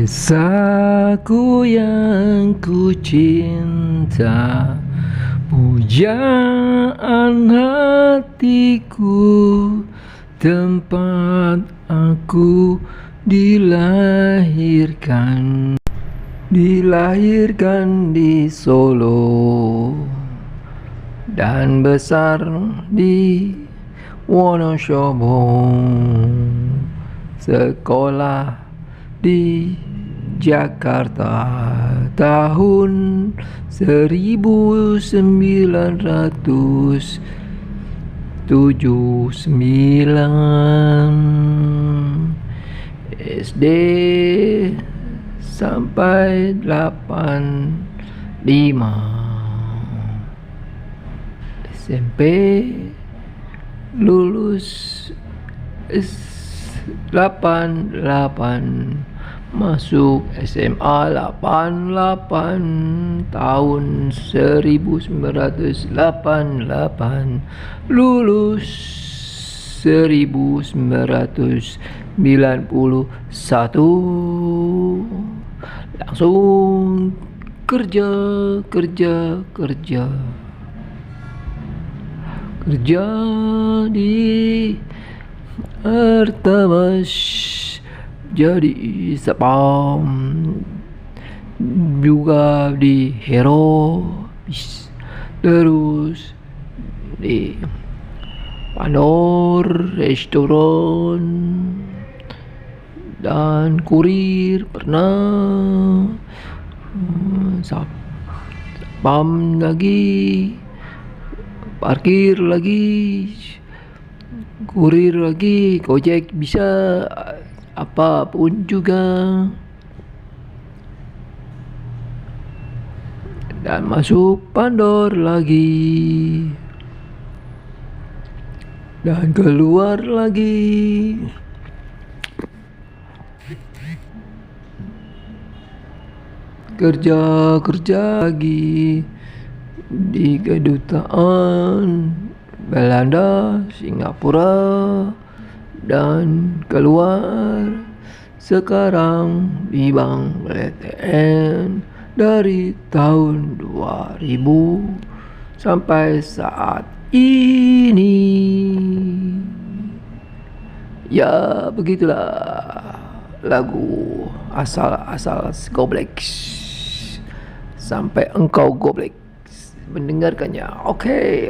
Desaku yang ku cinta, pujaan hatiku, tempat aku dilahirkan di Solo dan besar di Wonosobo, sekolah di Jakarta tahun 1979, SD sampai 85, SMP lulus 88, masuk SMA 88 tahun 1988, lulus 1991, langsung kerja di Artabas, jadi satpam, juga di Hero, terus di Pandor restoran dan kurir pernah, satpam lagi, parkir lagi, kurir lagi, gojek bisa, apapun juga, dan masuk Pandor lagi dan keluar lagi. Kerja lagi di kedutaan Belanda, Singapura, dan keluar sekarang di Bank BTN dari tahun 2000 sampai saat ini. Ya begitulah lagu asal Goblek, sampai engkau goblek mendengarkannya. Oke.